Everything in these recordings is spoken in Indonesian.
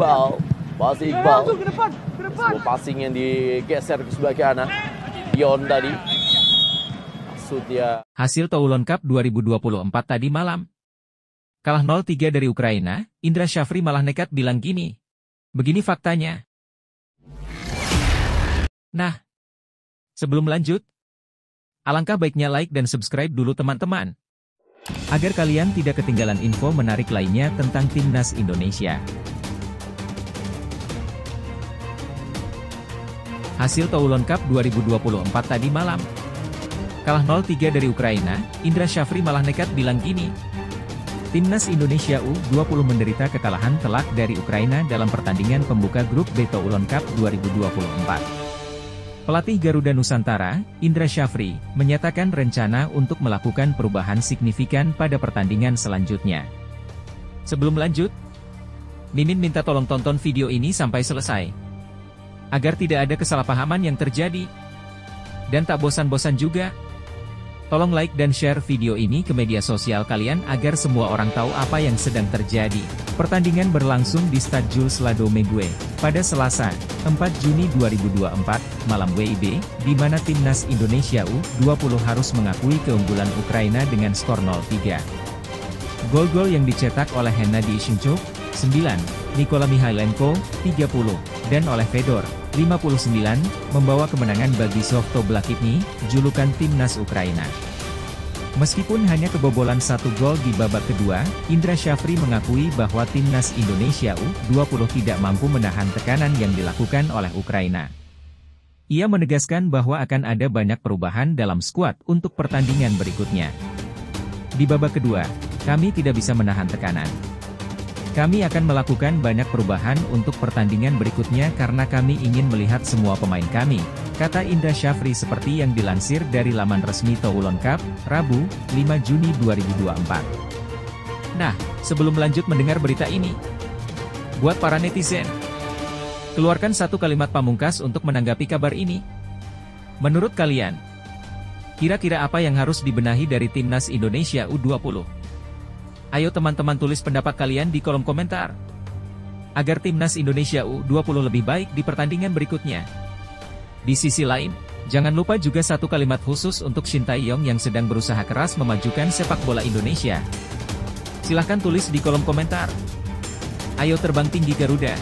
Iqbal. Masih Iqbal. Langsung ke depan. Sebuah passing yang digeser ke sebelah kanan. Yon tadi. Maksudnya. Hasil Toulon Cup 2024 tadi malam. Kalah 0-3 dari Ukraina, Indra Syafri malah nekat bilang gini. Begini faktanya. Nah, sebelum lanjut, alangkah baiknya like dan subscribe dulu teman-teman. Agar kalian tidak ketinggalan info menarik lainnya tentang Timnas Indonesia. Hasil Toulon Cup 2024 tadi malam. Kalah 0-3 dari Ukraina, Indra Syafri malah nekat bilang gini. Timnas Indonesia U20 menderita kekalahan telak dari Ukraina dalam pertandingan pembuka grup B Toulon Cup 2024. Pelatih Garuda Nusantara, Indra Syafri, menyatakan rencana untuk melakukan perubahan signifikan pada pertandingan selanjutnya. Sebelum lanjut, Mimin minta tolong tonton video ini sampai selesai. Agar tidak ada kesalahpahaman yang terjadi. Dan tak bosan-bosan juga. Tolong like dan share video ini ke media sosial kalian agar semua orang tahu apa yang sedang terjadi. Pertandingan berlangsung di Stade Jules Lado Megue, pada Selasa, 4 Juni 2024, malam WIB, di mana Timnas Indonesia U20 harus mengakui keunggulan Ukraina dengan skor 0-3. Gol-gol yang dicetak oleh Hennady Shevchenko, 9, Nikola Mikhailenko, 30, dan oleh Fedor, 59, membawa kemenangan bagi Softo Blakitny, julukan Timnas Ukraina. Meskipun hanya kebobolan 1 gol di babak kedua, Indra Syafri mengakui bahwa Timnas Indonesia U20 tidak mampu menahan tekanan yang dilakukan oleh Ukraina. Ia menegaskan bahwa akan ada banyak perubahan dalam skuad untuk pertandingan berikutnya. Di babak kedua, kami tidak bisa menahan tekanan. Kami akan melakukan banyak perubahan untuk pertandingan berikutnya karena kami ingin melihat semua pemain kami, kata Indra Syafri seperti yang dilansir dari laman resmi Toulon Cup, Rabu, 5 Juni 2024. Nah, sebelum lanjut mendengar berita ini, buat para netizen, keluarkan satu kalimat pamungkas untuk menanggapi kabar ini. Menurut kalian, kira-kira apa yang harus dibenahi dari Timnas Indonesia U20? Ayo teman-teman tulis pendapat kalian di kolom komentar. Agar Timnas Indonesia U20 lebih baik di pertandingan berikutnya. Di sisi lain, jangan lupa juga satu kalimat khusus untuk Shin Tae-yong yang sedang berusaha keras memajukan sepak bola Indonesia. Silahkan tulis di kolom komentar. Ayo terbang tinggi Garuda.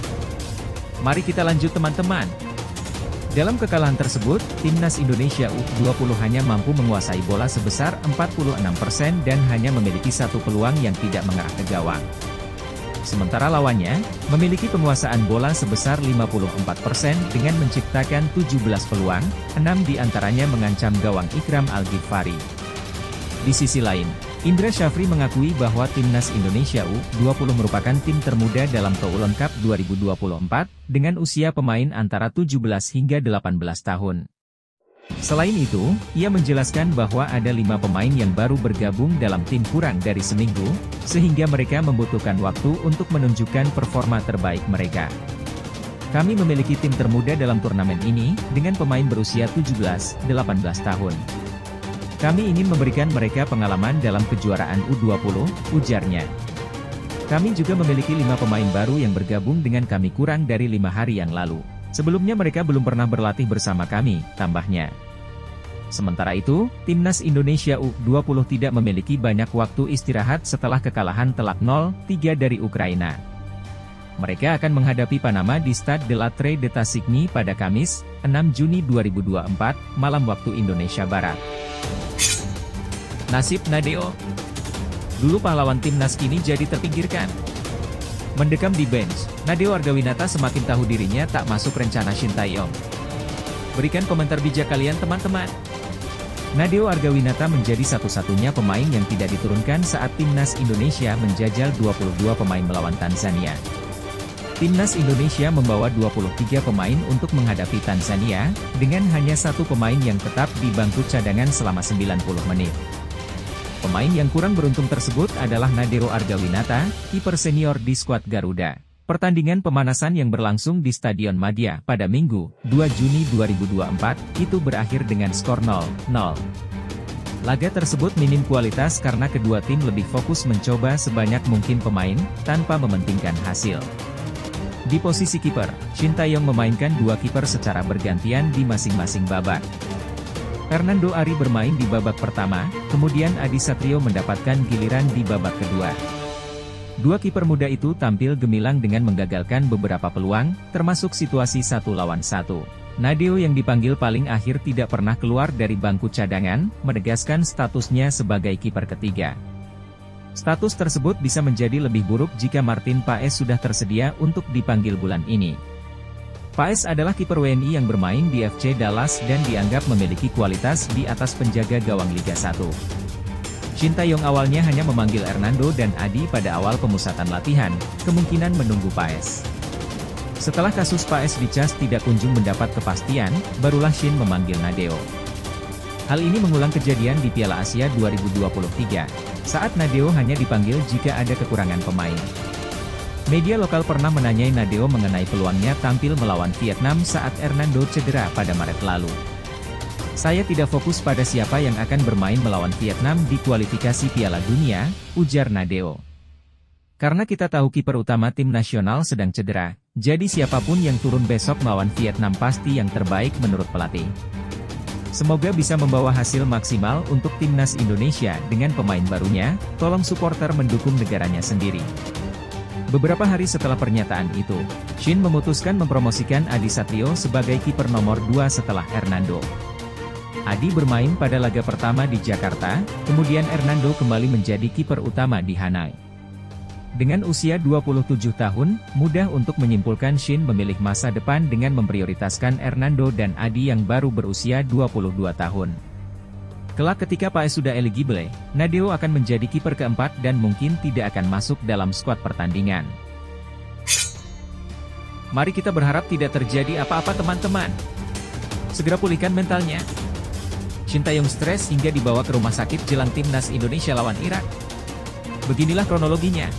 Mari kita lanjut teman-teman. Dalam kekalahan tersebut, Timnas Indonesia U20 hanya mampu menguasai bola sebesar 46% dan hanya memiliki satu peluang yang tidak mengarah ke gawang. Sementara lawannya, memiliki penguasaan bola sebesar 54% dengan menciptakan 17 peluang, 6 diantaranya mengancam gawang Ikram Al-Ghifari. Di sisi lain, Indra Syafri mengakui bahwa Timnas Indonesia U20 merupakan tim termuda dalam Toulon Cup 2024, dengan usia pemain antara 17 hingga 18 tahun. Selain itu, ia menjelaskan bahwa ada 5 pemain yang baru bergabung dalam tim kurang dari seminggu, sehingga mereka membutuhkan waktu untuk menunjukkan performa terbaik mereka. Kami memiliki tim termuda dalam turnamen ini, dengan pemain berusia 17-18 tahun. Kami ingin memberikan mereka pengalaman dalam kejuaraan U20, ujarnya. Kami juga memiliki 5 pemain baru yang bergabung dengan kami kurang dari 5 hari yang lalu. Sebelumnya mereka belum pernah berlatih bersama kami, tambahnya. Sementara itu, Timnas Indonesia U20 tidak memiliki banyak waktu istirahat setelah kekalahan telak 0-3 dari Ukraina. Mereka akan menghadapi Panama di Stade de la Tre de Tassigny pada Kamis, 6 Juni 2024, malam waktu Indonesia Barat. Nasib Nadeo. Dulu pahlawan timnas kini jadi terpinggirkan. Mendekam di bench, Nadeo Argawinata semakin tahu dirinya tak masuk rencana Shin Tae-yong. Berikan komentar bijak kalian teman-teman. Nadeo Argawinata menjadi satu-satunya pemain yang tidak diturunkan saat Timnas Indonesia menjajal 22 pemain melawan Tanzania. Timnas Indonesia membawa 23 pemain untuk menghadapi Tanzania, dengan hanya satu pemain yang tetap di bangku cadangan selama 90 menit. Pemain yang kurang beruntung tersebut adalah Nadeo Argawinata, kiper senior di skuad Garuda. Pertandingan pemanasan yang berlangsung di Stadion Madia pada Minggu, 2 Juni 2024, itu berakhir dengan skor 0-0. Laga tersebut minim kualitas karena kedua tim lebih fokus mencoba sebanyak mungkin pemain, tanpa mementingkan hasil. Di posisi kiper, Shin Tae-yong memainkan dua kiper secara bergantian di masing-masing babak. Fernando Ari bermain di babak pertama, kemudian Adi Satrio mendapatkan giliran di babak kedua. Dua kiper muda itu tampil gemilang dengan menggagalkan beberapa peluang, termasuk situasi 1 lawan 1. Nadeo yang dipanggil paling akhir tidak pernah keluar dari bangku cadangan, menegaskan statusnya sebagai kiper ketiga. Status tersebut bisa menjadi lebih buruk jika Martin Paes sudah tersedia untuk dipanggil bulan ini. Paes adalah kiper WNI yang bermain di FC Dallas dan dianggap memiliki kualitas di atas penjaga gawang Liga 1. Shin Tae-yong awalnya hanya memanggil Hernando dan Adi pada awal pemusatan latihan, kemungkinan menunggu Paes. Setelah kasus Paes dicas tidak kunjung mendapat kepastian, barulah Shin memanggil Nadeo. Hal ini mengulang kejadian di Piala Asia 2023, saat Nadeo hanya dipanggil jika ada kekurangan pemain. Media lokal pernah menanyai Nadeo mengenai peluangnya tampil melawan Vietnam saat Hernando cedera pada Maret lalu. "Saya tidak fokus pada siapa yang akan bermain melawan Vietnam di kualifikasi Piala Dunia," ujar Nadeo. "Karena kita tahu kiper utama tim nasional sedang cedera, jadi siapapun yang turun besok melawan Vietnam pasti yang terbaik menurut pelatih. Semoga bisa membawa hasil maksimal untuk timnas Indonesia dengan pemain barunya, tolong supporter mendukung negaranya sendiri." Beberapa hari setelah pernyataan itu, Shin memutuskan mempromosikan Adi Satrio sebagai kiper nomor 2 setelah Hernando. Adi bermain pada laga pertama di Jakarta, kemudian Hernando kembali menjadi kiper utama di Hanoi. Dengan usia 27 tahun, mudah untuk menyimpulkan Shin memilih masa depan dengan memprioritaskan Hernando dan Adi yang baru berusia 22 tahun. Kelak ketika Paes sudah eligible, Nadeo akan menjadi kiper keempat dan mungkin tidak akan masuk dalam skuad pertandingan. Mari kita berharap tidak terjadi apa-apa teman-teman. Segera pulihkan mentalnya. Shin Tae-yong stres hingga dibawa ke rumah sakit jelang timnas Indonesia lawan Irak. Beginilah kronologinya.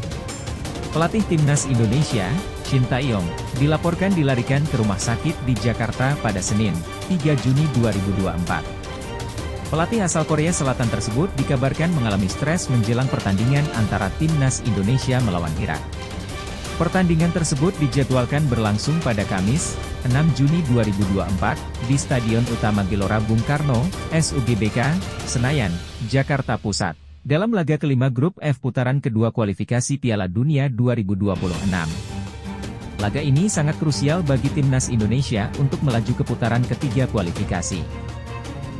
Pelatih timnas Indonesia, Shin Tae-yong, dilaporkan dilarikan ke rumah sakit di Jakarta pada Senin, 3 Juni 2024. Pelatih asal Korea Selatan tersebut dikabarkan mengalami stres menjelang pertandingan antara timnas Indonesia melawan Irak. Pertandingan tersebut dijadwalkan berlangsung pada Kamis, 6 Juni 2024, di Stadion Utama Gelora Bung Karno, SUGBK, Senayan, Jakarta Pusat. Dalam laga kelima grup F putaran kedua kualifikasi Piala Dunia 2026. Laga ini sangat krusial bagi timnas Indonesia untuk melaju ke putaran ketiga kualifikasi.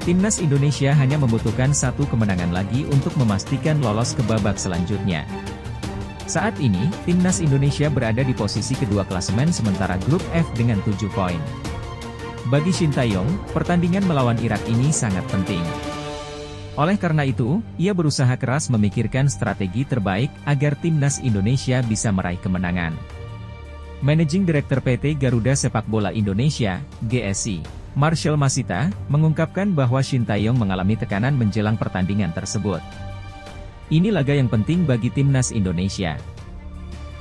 Timnas Indonesia hanya membutuhkan satu kemenangan lagi untuk memastikan lolos ke babak selanjutnya. Saat ini, timnas Indonesia berada di posisi kedua klasemen sementara grup F dengan 7 poin. Bagi Shin Tae-yong, pertandingan melawan Irak ini sangat penting. Oleh karena itu, ia berusaha keras memikirkan strategi terbaik agar timnas Indonesia bisa meraih kemenangan. Managing Director PT Garuda Sepak Bola Indonesia, GSI, Marshall Masita, mengungkapkan bahwa Shin Tae-yong mengalami tekanan menjelang pertandingan tersebut. Ini laga yang penting bagi timnas Indonesia.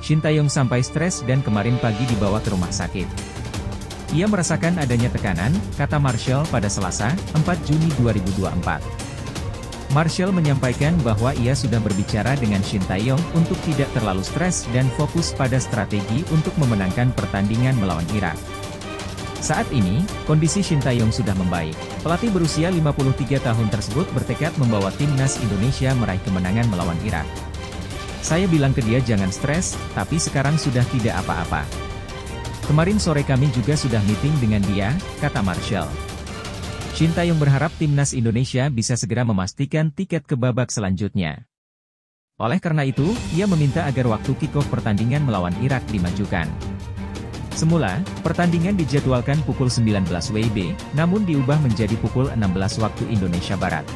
Shin Tae-yong sampai stres dan kemarin pagi dibawa ke rumah sakit. Ia merasakan adanya tekanan, kata Marshall pada Selasa, 4 Juni 2024. Marshall menyampaikan bahwa ia sudah berbicara dengan Shin Tae-yong untuk tidak terlalu stres dan fokus pada strategi untuk memenangkan pertandingan melawan Irak. Saat ini, kondisi Shin Tae-yong sudah membaik. Pelatih berusia 53 tahun tersebut bertekad membawa timnas Indonesia meraih kemenangan melawan Irak. "Saya bilang ke dia jangan stres, tapi sekarang sudah tidak apa-apa. Kemarin sore kami juga sudah meeting dengan dia," kata Marshall. Shin Tae-yong berharap timnas Indonesia bisa segera memastikan tiket ke babak selanjutnya. Oleh karena itu, ia meminta agar waktu kick-off pertandingan melawan Irak dimajukan. Semula, pertandingan dijadwalkan pukul 19 WIB, namun diubah menjadi pukul 16 waktu Indonesia Barat.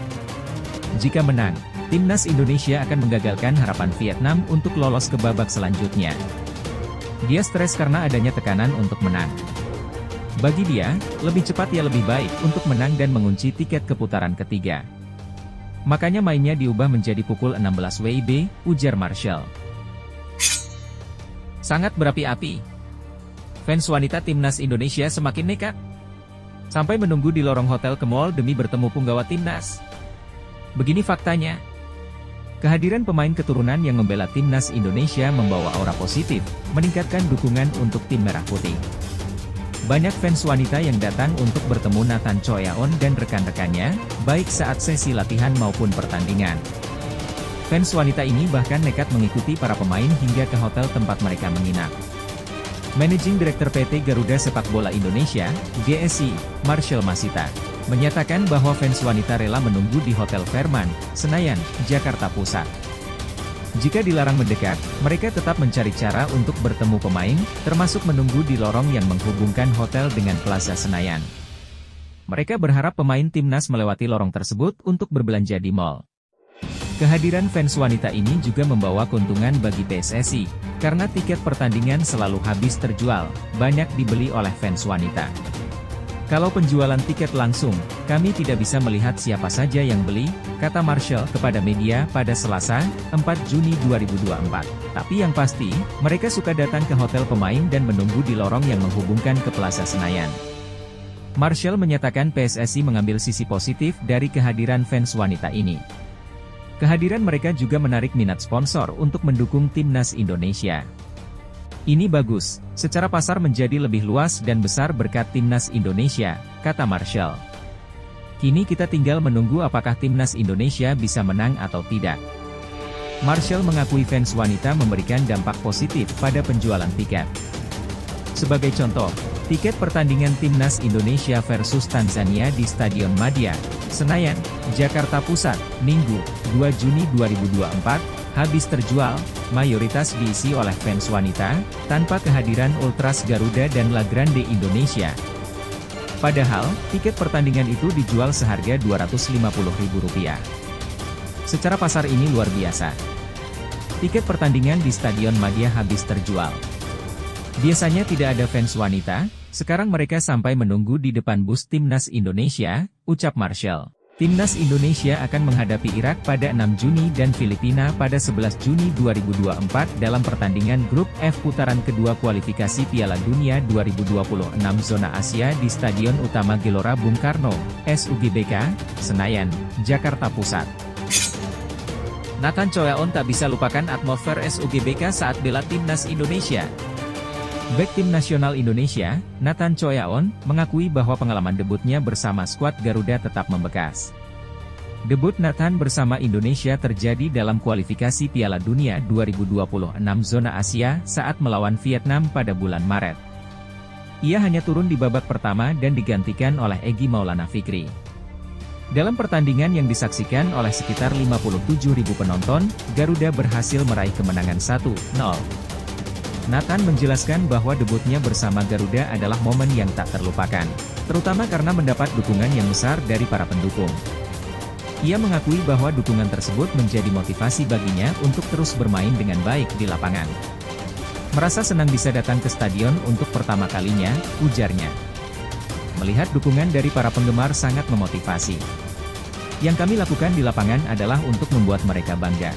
Jika menang, timnas Indonesia akan menggagalkan harapan Vietnam untuk lolos ke babak selanjutnya. Dia stres karena adanya tekanan untuk menang. Bagi dia, lebih cepat ya lebih baik untuk menang dan mengunci tiket ke putaran ketiga. Makanya mainnya diubah menjadi pukul 16 WIB, ujar Marshall. Sangat berapi-api. Fans wanita timnas Indonesia semakin nekat. Sampai menunggu di lorong hotel ke mall demi bertemu punggawa timnas. Begini faktanya. Kehadiran pemain keturunan yang membela timnas Indonesia membawa aura positif, meningkatkan dukungan untuk tim Merah Putih. Banyak fans wanita yang datang untuk bertemu Nathan Choyaon dan rekan-rekannya, baik saat sesi latihan maupun pertandingan. Fans wanita ini bahkan nekat mengikuti para pemain hingga ke hotel tempat mereka menginap. Managing Director PT Garuda Sepak Bola Indonesia, GSI, Marshall Masita, menyatakan bahwa fans wanita rela menunggu di Hotel Fairmont, Senayan, Jakarta Pusat. Jika dilarang mendekat, mereka tetap mencari cara untuk bertemu pemain, termasuk menunggu di lorong yang menghubungkan hotel dengan Plaza Senayan. Mereka berharap pemain timnas melewati lorong tersebut untuk berbelanja di mal. Kehadiran fans wanita ini juga membawa keuntungan bagi PSSI, karena tiket pertandingan selalu habis terjual, banyak dibeli oleh fans wanita. Kalau penjualan tiket langsung, kami tidak bisa melihat siapa saja yang beli, kata Marshall kepada media pada Selasa, 4 Juni 2024. Tapi yang pasti, mereka suka datang ke hotel pemain dan menunggu di lorong yang menghubungkan ke Plaza Senayan. Marshall menyatakan PSSI mengambil sisi positif dari kehadiran fans wanita ini. Kehadiran mereka juga menarik minat sponsor untuk mendukung timnas Indonesia. Ini bagus, secara pasar menjadi lebih luas dan besar berkat timnas Indonesia, kata Marshall. Kini kita tinggal menunggu apakah timnas Indonesia bisa menang atau tidak. Marshall mengakui fans wanita memberikan dampak positif pada penjualan tiket. Sebagai contoh, tiket pertandingan timnas Indonesia versus Tanzania di Stadion Madia, Senayan, Jakarta Pusat, Minggu, 2 Juni 2024, habis terjual, mayoritas diisi oleh fans wanita, tanpa kehadiran Ultras Garuda dan La Grande Indonesia. Padahal, tiket pertandingan itu dijual seharga Rp250.000. Secara pasar ini luar biasa. Tiket pertandingan di Stadion Madia habis terjual. Biasanya tidak ada fans wanita, sekarang mereka sampai menunggu di depan bus timnas Indonesia, ucap Marshall. Timnas Indonesia akan menghadapi Irak pada 6 Juni dan Filipina pada 11 Juni 2024 dalam pertandingan grup F putaran kedua kualifikasi Piala Dunia 2026 zona Asia di Stadion Utama Gelora Bung Karno, SUGBK, Senayan, Jakarta Pusat. Nathan Choyaon tak bisa lupakan atmosfer SUGBK saat bela timnas Indonesia. Bek tim nasional Indonesia, Nathan Choyaon, mengakui bahwa pengalaman debutnya bersama skuad Garuda tetap membekas. Debut Nathan bersama Indonesia terjadi dalam kualifikasi Piala Dunia 2026 zona Asia saat melawan Vietnam pada bulan Maret. Ia hanya turun di babak pertama dan digantikan oleh Egy Maulana Fikri. Dalam pertandingan yang disaksikan oleh sekitar 57.000 penonton, Garuda berhasil meraih kemenangan 1-0. Nathan menjelaskan bahwa debutnya bersama Garuda adalah momen yang tak terlupakan, terutama karena mendapat dukungan yang besar dari para pendukung. Ia mengakui bahwa dukungan tersebut menjadi motivasi baginya untuk terus bermain dengan baik di lapangan. Merasa senang bisa datang ke stadion untuk pertama kalinya, ujarnya. Melihat dukungan dari para penggemar sangat memotivasi. Yang kami lakukan di lapangan adalah untuk membuat mereka bangga.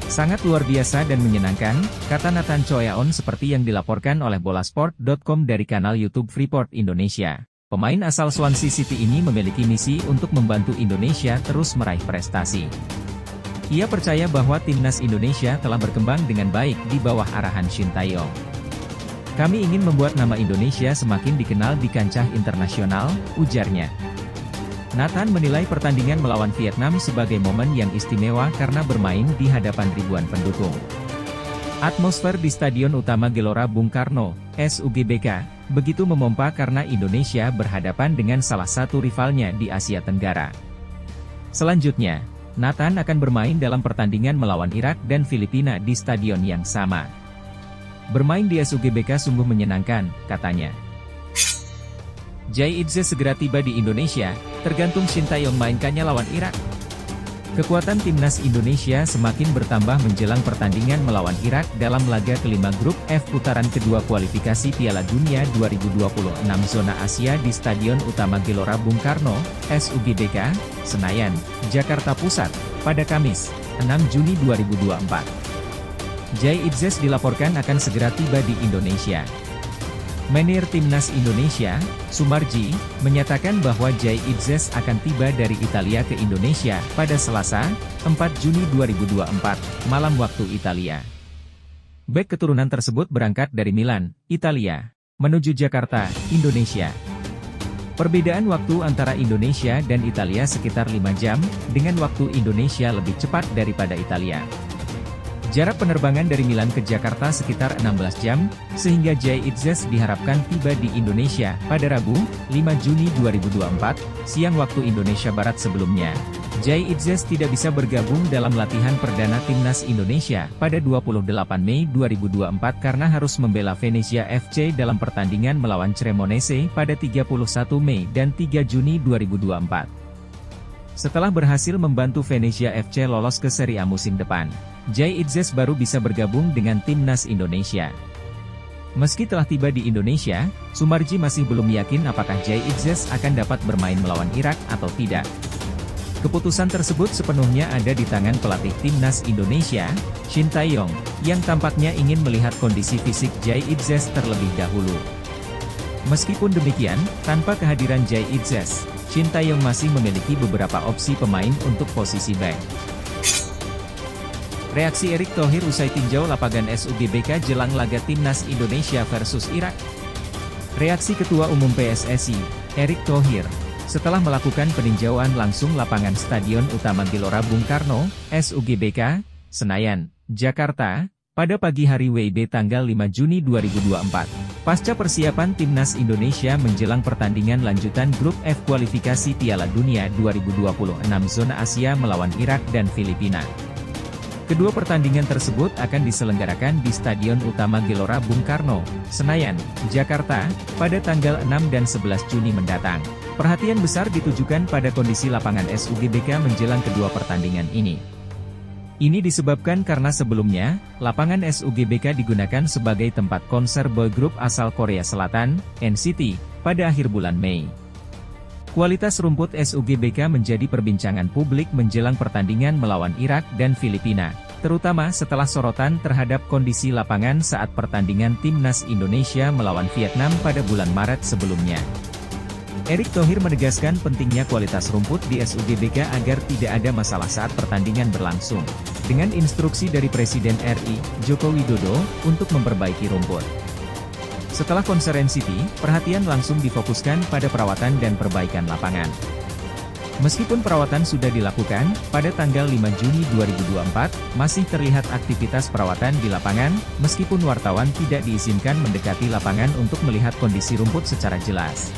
Sangat luar biasa dan menyenangkan, kata Nathan Choyaon seperti yang dilaporkan oleh Bolasport.com dari kanal YouTube Freeport Indonesia. Pemain asal Swansea City ini memiliki misi untuk membantu Indonesia terus meraih prestasi. Ia percaya bahwa timnas Indonesia telah berkembang dengan baik di bawah arahan Shin Tae-yong. Kami ingin membuat nama Indonesia semakin dikenal di kancah internasional, ujarnya. Nathan menilai pertandingan melawan Vietnam sebagai momen yang istimewa karena bermain di hadapan ribuan pendukung. Atmosfer di Stadion Utama Gelora Bung Karno, SUGBK, begitu memompa karena Indonesia berhadapan dengan salah satu rivalnya di Asia Tenggara. Selanjutnya, Nathan akan bermain dalam pertandingan melawan Irak dan Filipina di stadion yang sama. Bermain di SUGBK sungguh menyenangkan, katanya. Jay Idze segera tiba di Indonesia, tergantung Shin Tae-yong mainkannya lawan Irak. Kekuatan timnas Indonesia semakin bertambah menjelang pertandingan melawan Irak dalam laga kelima grup F putaran kedua kualifikasi Piala Dunia 2026 zona Asia di Stadion Utama Gelora Bung Karno, SUGBK, Senayan, Jakarta Pusat, pada Kamis, 6 Juni 2024. Jay Idze dilaporkan akan segera tiba di Indonesia. Menir Timnas Indonesia, Sumarji, menyatakan bahwa Jai Itzes akan tiba dari Italia ke Indonesia pada Selasa, 4 Juni 2024, malam waktu Italia. Bek keturunan tersebut berangkat dari Milan, Italia, menuju Jakarta, Indonesia. Perbedaan waktu antara Indonesia dan Italia sekitar 5 jam, dengan waktu Indonesia lebih cepat daripada Italia. Jarak penerbangan dari Milan ke Jakarta sekitar 16 jam, sehingga Jai Itzes diharapkan tiba di Indonesia pada Rabu, 5 Juni 2024, siang waktu Indonesia Barat sebelumnya. Jai Itzes tidak bisa bergabung dalam latihan perdana Timnas Indonesia pada 28 Mei 2024 karena harus membela Venezia FC dalam pertandingan melawan Cremonese pada 31 Mei dan 3 Juni 2024. Setelah berhasil membantu Venezia FC lolos ke Serie A musim depan, Jai Itzes baru bisa bergabung dengan Timnas Indonesia. Meski telah tiba di Indonesia, Sumarji masih belum yakin apakah Jai Itzes akan dapat bermain melawan Irak atau tidak. Keputusan tersebut sepenuhnya ada di tangan pelatih Timnas Indonesia, Shin Tae-yong, yang tampaknya ingin melihat kondisi fisik Jai Itzes terlebih dahulu. Meskipun demikian, tanpa kehadiran Jai Itzes, Shin Tae-yong masih memiliki beberapa opsi pemain untuk posisi back. Reaksi Erick Thohir usai tinjau lapangan SUGBK jelang laga Timnas Indonesia versus Irak. Reaksi Ketua Umum PSSI, Erick Thohir, setelah melakukan peninjauan langsung lapangan Stadion Utama Gelora Bung Karno, SUGBK, Senayan, Jakarta, pada pagi hari WIB tanggal 5 Juni 2024. Pasca persiapan Timnas Indonesia menjelang pertandingan lanjutan Grup F kualifikasi Piala Dunia 2026 zona Asia melawan Irak dan Filipina. Kedua pertandingan tersebut akan diselenggarakan di Stadion Utama Gelora Bung Karno, Senayan, Jakarta, pada tanggal 6 dan 11 Juni mendatang. Perhatian besar ditujukan pada kondisi lapangan SUGBK menjelang kedua pertandingan ini. Ini disebabkan karena sebelumnya, lapangan SUGBK digunakan sebagai tempat konser boy group asal Korea Selatan, NCT, pada akhir bulan Mei. Kualitas rumput SUGBK menjadi perbincangan publik menjelang pertandingan melawan Irak dan Filipina, terutama setelah sorotan terhadap kondisi lapangan saat pertandingan Timnas Indonesia melawan Vietnam pada bulan Maret sebelumnya. Erick Thohir menegaskan pentingnya kualitas rumput di SUGBK agar tidak ada masalah saat pertandingan berlangsung, dengan instruksi dari Presiden RI, Joko Widodo, untuk memperbaiki rumput. Setelah konferensi pers, perhatian langsung difokuskan pada perawatan dan perbaikan lapangan. Meskipun perawatan sudah dilakukan, pada tanggal 5 Juni 2024, masih terlihat aktivitas perawatan di lapangan, meskipun wartawan tidak diizinkan mendekati lapangan untuk melihat kondisi rumput secara jelas.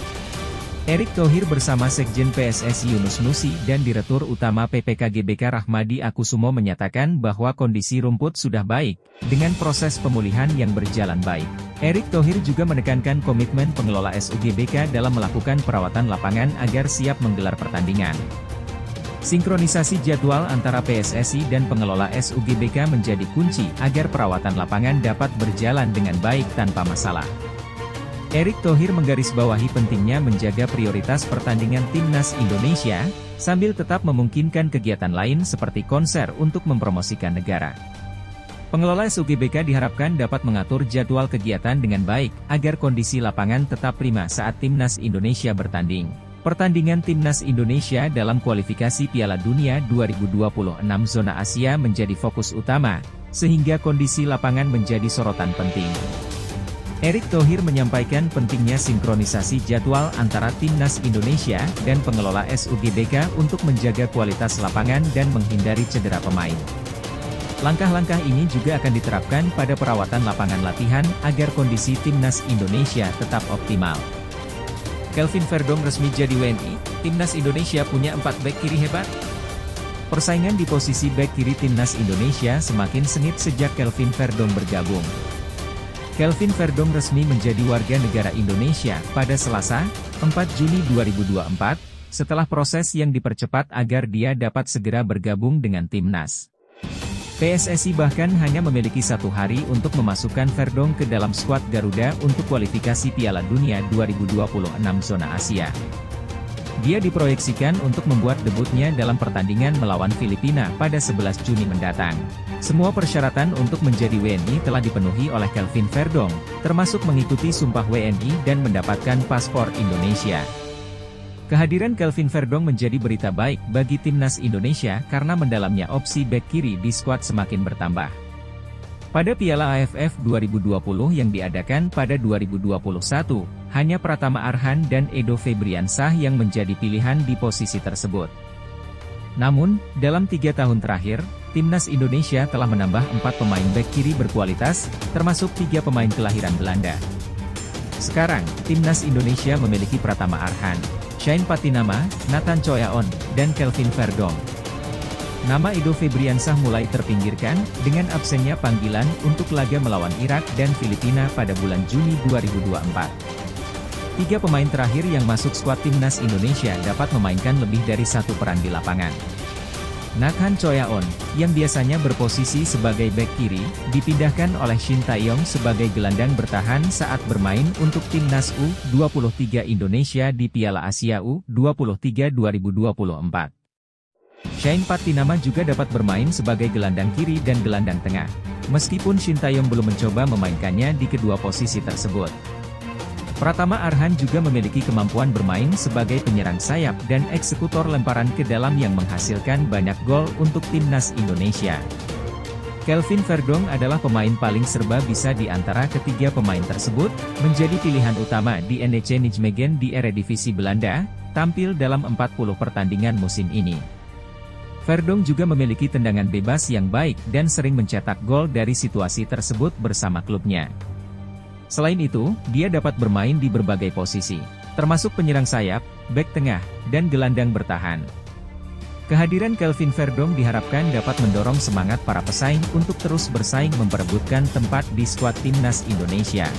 Erick Thohir bersama Sekjen PSSI Yunus Nusi dan Direktur Utama PPK GBK Rahmadi Akusumo menyatakan bahwa kondisi rumput sudah baik, dengan proses pemulihan yang berjalan baik. Erick Thohir juga menekankan komitmen pengelola SUGBK dalam melakukan perawatan lapangan agar siap menggelar pertandingan. Sinkronisasi jadwal antara PSSI dan pengelola SUGBK menjadi kunci agar perawatan lapangan dapat berjalan dengan baik tanpa masalah. Erick Thohir menggarisbawahi pentingnya menjaga prioritas pertandingan Timnas Indonesia, sambil tetap memungkinkan kegiatan lain seperti konser untuk mempromosikan negara. Pengelola SUGBK diharapkan dapat mengatur jadwal kegiatan dengan baik, agar kondisi lapangan tetap prima saat Timnas Indonesia bertanding. Pertandingan Timnas Indonesia dalam kualifikasi Piala Dunia 2026 zona Asia menjadi fokus utama, sehingga kondisi lapangan menjadi sorotan penting. Erick Thohir menyampaikan pentingnya sinkronisasi jadwal antara Timnas Indonesia dan pengelola SUGBK untuk menjaga kualitas lapangan dan menghindari cedera pemain. Langkah-langkah ini juga akan diterapkan pada perawatan lapangan latihan agar kondisi Timnas Indonesia tetap optimal. Kelvin Verdong resmi jadi WNI, Timnas Indonesia punya 4 bek kiri hebat. Persaingan di posisi bek kiri Timnas Indonesia semakin sengit sejak Kelvin Verdong bergabung. Kelvin Verdong resmi menjadi warga negara Indonesia pada Selasa, 4 Juni 2024, setelah proses yang dipercepat agar dia dapat segera bergabung dengan Timnas. PSSI bahkan hanya memiliki 1 hari untuk memasukkan Verdong ke dalam skuad Garuda untuk kualifikasi Piala Dunia 2026 zona Asia. Dia diproyeksikan untuk membuat debutnya dalam pertandingan melawan Filipina pada 11 Juni mendatang. Semua persyaratan untuk menjadi WNI telah dipenuhi oleh Kelvin Verdong, termasuk mengikuti sumpah WNI dan mendapatkan paspor Indonesia. Kehadiran Kelvin Verdong menjadi berita baik bagi timnas Indonesia karena mendalamnya opsi bek kiri di skuad semakin bertambah. Pada Piala AFF 2020 yang diadakan pada 2021, hanya Pratama Arhan dan Edo Febriansah yang menjadi pilihan di posisi tersebut. Namun, dalam 3 tahun terakhir, timnas Indonesia telah menambah 4 pemain bek kiri berkualitas, termasuk 3 pemain kelahiran Belanda. Sekarang, timnas Indonesia memiliki Pratama Arhan, Shane Patinama, Nathan Choyaon, dan Kelvin Verdong. Nama Edo Febriansah mulai terpinggirkan, dengan absennya panggilan untuk laga melawan Irak dan Filipina pada bulan Juni 2024. 3 pemain terakhir yang masuk skuad timnas Indonesia dapat memainkan lebih dari 1 peran di lapangan. Nathan Choyaon, yang biasanya berposisi sebagai bek kiri, dipindahkan oleh Shin Tae-yong sebagai gelandang bertahan saat bermain untuk timnas U23 Indonesia di Piala Asia U23 2024. Shane Patinama juga dapat bermain sebagai gelandang kiri dan gelandang tengah, meskipun Shin Tae-yong belum mencoba memainkannya di kedua posisi tersebut. Pratama Arhan juga memiliki kemampuan bermain sebagai penyerang sayap dan eksekutor lemparan ke dalam yang menghasilkan banyak gol untuk timnas Indonesia. Kelvin Verdong adalah pemain paling serba bisa di antara ketiga pemain tersebut, menjadi pilihan utama di NEC Nijmegen di Eredivisie Belanda, tampil dalam 40 pertandingan musim ini. Verdong juga memiliki tendangan bebas yang baik dan sering mencetak gol dari situasi tersebut bersama klubnya. Selain itu, dia dapat bermain di berbagai posisi, termasuk penyerang sayap, bek tengah, dan gelandang bertahan. Kehadiran Kelvin Verdong diharapkan dapat mendorong semangat para pesaing untuk terus bersaing memperebutkan tempat di skuad timnas Indonesia.